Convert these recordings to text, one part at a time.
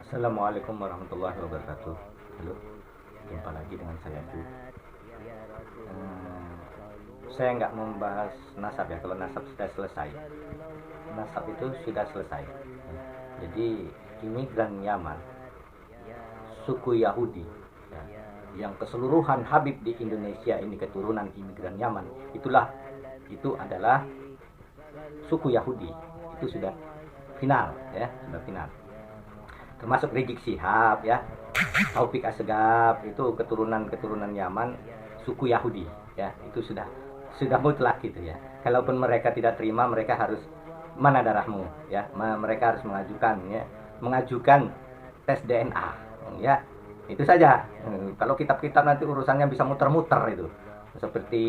Assalamualaikum warahmatullahi wabarakatuh. Halo, jumpa lagi dengan saya Ju. Saya nggak membahas nasab ya. Kalau nasab sudah selesai, nasab itu sudah selesai. Jadi imigran Yaman, suku Yahudi, ya, yang keseluruhan Habib di Indonesia ini keturunan imigran Yaman, itu adalah suku Yahudi. Itu sudah final, ya, sudah final. Termasuk Rizik Syihab, ya, Taufik Asegaf, itu keturunan Yaman, suku Yahudi, ya, itu sudah mutlak gitu ya. Kalaupun mereka tidak terima, mereka harus mana darahmu, ya, mereka harus mengajukan tes DNA, ya, itu saja. Kalau kitab-kitab nanti urusannya bisa muter-muter itu, seperti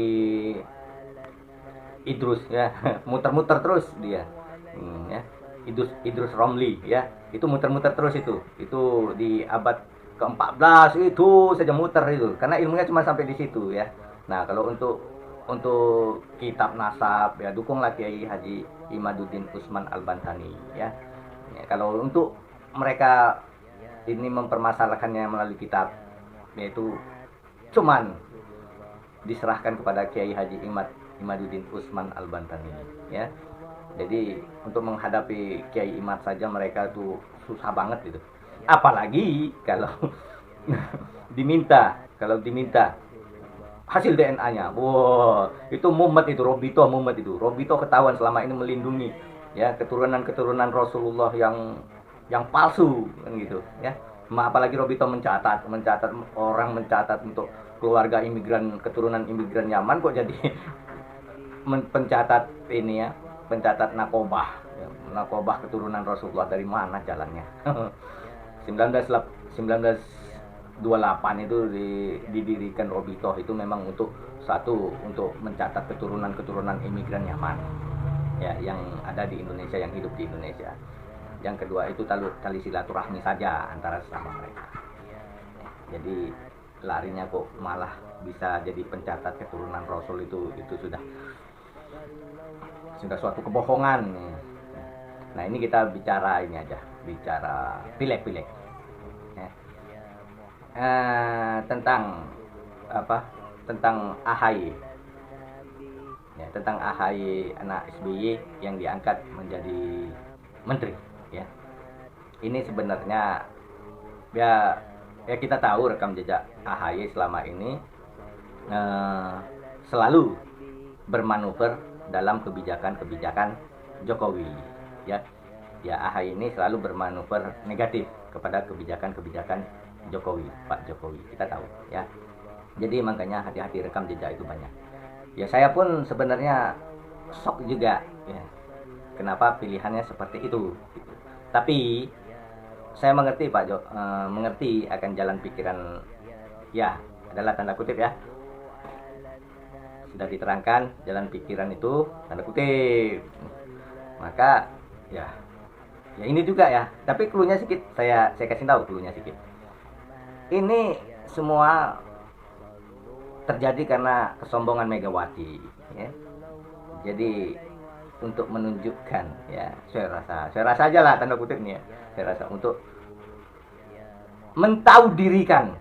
Idrus, ya, muter-muter terus dia, ya, Idrus Romli, ya, itu muter-muter terus itu di abad ke-14 itu saja muter itu, karena ilmunya cuma sampai di situ ya. Nah, kalau untuk kitab nasab ya, dukunglah Kiai Haji Imaduddin Usman Al-Bantani ya. Ya, kalau untuk mereka ini mempermasalahkannya melalui kitab, yaitu cuman diserahkan kepada Kiai Haji Imaduddin Usman Al-Bantani ya. Jadi untuk menghadapi Kiai Imad saja mereka tuh susah banget gitu. Apalagi kalau diminta hasil DNA-nya. Wow, itu mumet itu Robito mumet itu. Robito ketahuan selama ini melindungi ya keturunan-keturunan Rasulullah yang palsu kan gitu ya. Apalagi Robito mencatat untuk keluarga imigran keturunan imigran Yaman, kok jadi pencatat ini ya, pencatat nakobah ya, nakobah keturunan Rasulullah, dari mana jalannya. 1928 itu didirikan Robito itu memang untuk mencatat keturunan imigran Yaman ya, yang ada di Indonesia, yang hidup di Indonesia. Yang kedua itu tali silaturahmi saja antara sesama mereka. Jadi larinya kok malah bisa jadi pencatat keturunan Rasul, itu sudah suatu kebohongan. Nah, ini kita bicara ini aja, bicara pilek-pilek ya. Tentang apa? Tentang AHY ya, tentang AHY anak SBY yang diangkat menjadi menteri ya. Ini sebenarnya ya kita tahu rekam jejak AHY selama ini selalu bermanuver dalam kebijakan Jokowi ya. AHY ini selalu bermanuver negatif kepada kebijakan Jokowi, Pak Jokowi, kita tahu ya. Jadi makanya hati-hati, rekam jejak itu banyak ya. Saya pun sebenarnya shock juga ya, kenapa pilihannya seperti itu gitu. Tapi saya mengerti mengerti akan jalan pikiran ya, adalah tanda kutip ya, sudah diterangkan jalan pikiran itu tanda kutip. Maka ya ini juga ya, tapi cluenya sedikit, saya kasih tahu cluenya sedikit. Ini semua terjadi karena kesombongan Megawati ya. Jadi untuk menunjukkan ya, saya rasa aja lah tanda kutip nih ya, saya rasa untuk mentau dirikan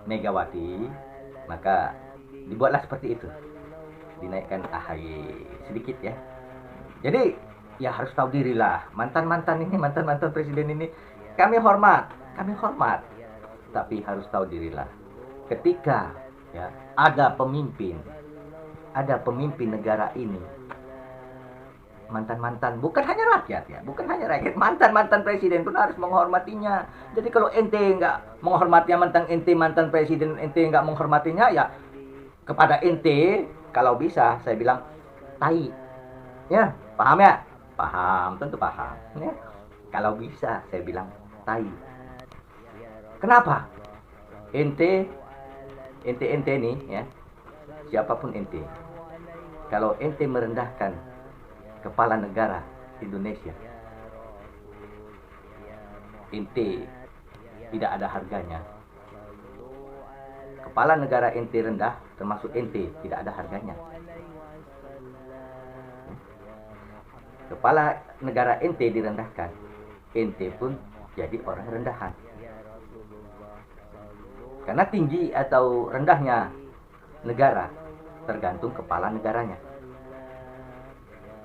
Megawati, maka dibuatlah seperti itu, dinaikkan AHY sedikit ya. Jadi ya harus tahu dirilah, mantan presiden ini kami hormat, tapi harus tahu dirilah. Ketika ya ada pemimpin negara ini, mantan bukan hanya rakyat, mantan presiden pun harus menghormatinya. Jadi kalau ente nggak menghormati mantan presiden, ente nggak menghormatinya ya, kepada ente kalau bisa saya bilang tai ya. Paham ya? Paham, tentu paham ya. Kalau bisa saya bilang tai. Kenapa? Ente nih ya, siapapun ente, kalau ente merendahkan kepala negara Indonesia, ente tidak ada harganya. Kepala negara ente rendah, termasuk ente tidak ada harganya. Kepala negara ente direndahkan, ente pun jadi orang rendahan. Karena tinggi atau rendahnya negara tergantung kepala negaranya.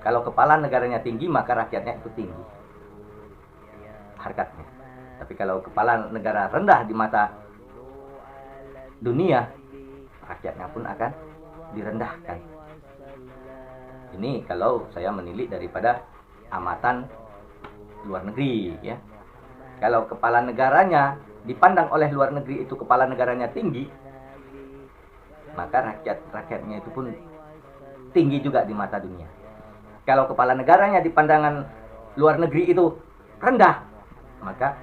Kalau kepala negaranya tinggi, maka rakyatnya itu tinggi harkatnya. Tapi kalau kepala negara rendah di mata dunia, rakyatnya pun akan direndahkan. Ini kalau saya menilik daripada amatan luar negeri, ya. Kalau kepala negaranya dipandang oleh luar negeri itu kepala negaranya tinggi, maka rakyatnya itu pun tinggi juga di mata dunia. Kalau kepala negaranya di pandangan luar negeri itu rendah, maka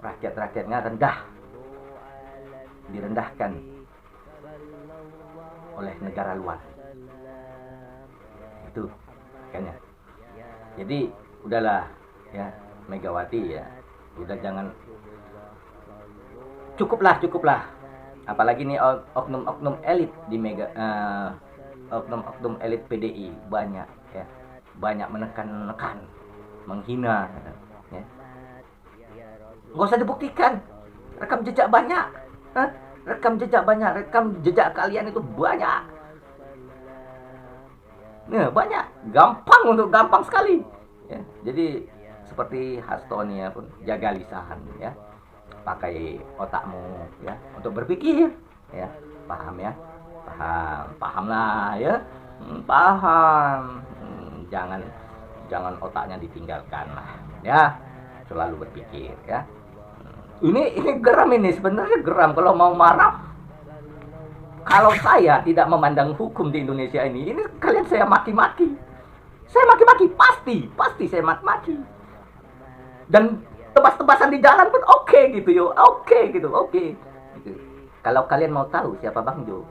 rakyatnya rendah, direndahkan oleh negara luar. Itu makanya. Jadi udahlah ya, Megawati ya, udah jangan, cukuplah. Apalagi nih oknum-oknum elit di oknum-oknum elit PDI banyak ya, banyak menekan, menghina ya. Nggak usah dibuktikan, rekam jejak banyak. Rekam jejak kalian itu banyak. Nah, banyak, gampang sekali ya. Jadi seperti Hasto nih ya, pun jaga lisan ya, pakai otakmu ya untuk berpikir ya, pahamlah ya, paham. Jangan otaknya ditinggalkan lah ya, selalu berpikir ya. Ini geram, ini sebenarnya geram kalau mau marah. Kalau saya tidak memandang hukum di Indonesia ini kalian saya maki-maki. Pasti saya maki-maki. Dan tebas-tebasan di jalan pun oke gitu yo. Oke. Gitu. Kalau kalian mau tahu siapa Bang Jo.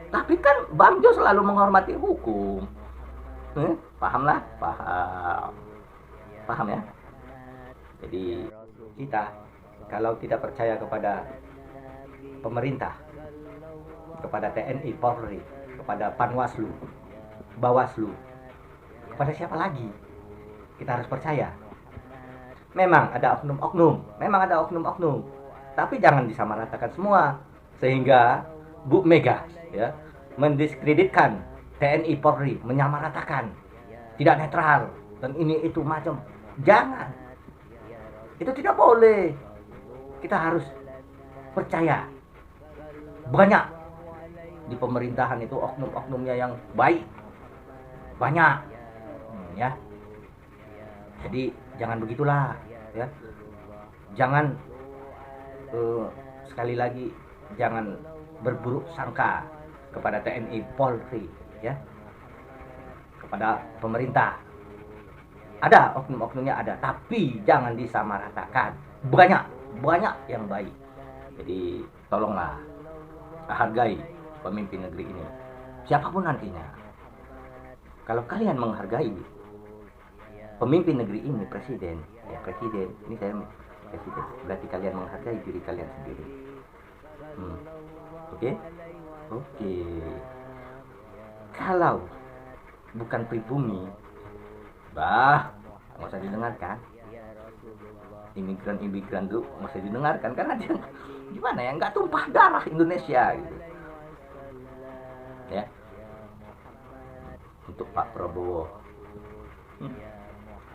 Tapi kan Bang Jo selalu menghormati hukum. Paham ya. Jadi kita kalau tidak percaya kepada pemerintah, kepada TNI, Polri, kepada Panwaslu, Bawaslu, kepada siapa lagi kita harus percaya? Memang ada oknum-oknum, tapi jangan disamaratakan semua sehingga Bu Mega ya mendiskreditkan TNI, Polri, menyamaratakan, tidak netral dan ini itu macam. Jangan, itu tidak boleh. Kita harus percaya. Banyak di pemerintahan itu oknum-oknumnya yang baik, banyak ya. Jadi jangan begitulah ya. Jangan sekali lagi jangan berburuk sangka kepada TNI, Polri ya, kepada pemerintah. Ada oknum-oknumnya, ada, tapi jangan disamaratakan. Banyak yang baik. Jadi tolonglah hargai pemimpin negeri ini, siapapun nantinya. Kalau kalian menghargai pemimpin negeri ini, presiden, ini saya presiden, berarti kalian menghargai diri kalian sendiri. Oke. Kalau bukan pribumi, nggak usah didengarkan. Imigran tuh nggak usah didengarkan, karena dia gimana ya, nggak tumpah darah Indonesia gitu ya. Untuk Pak Prabowo,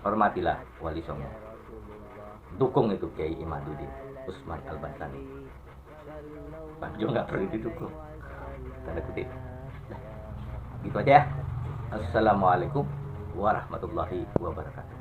hormatilah Wali Songo, dukung itu Kiai Imaduddin, Usman Al-Bantani. Bang Jo nggak perlu didukung, tanda kutip. Gitu aja ya. Assalamualaikum warahmatullahi wabarakatuh.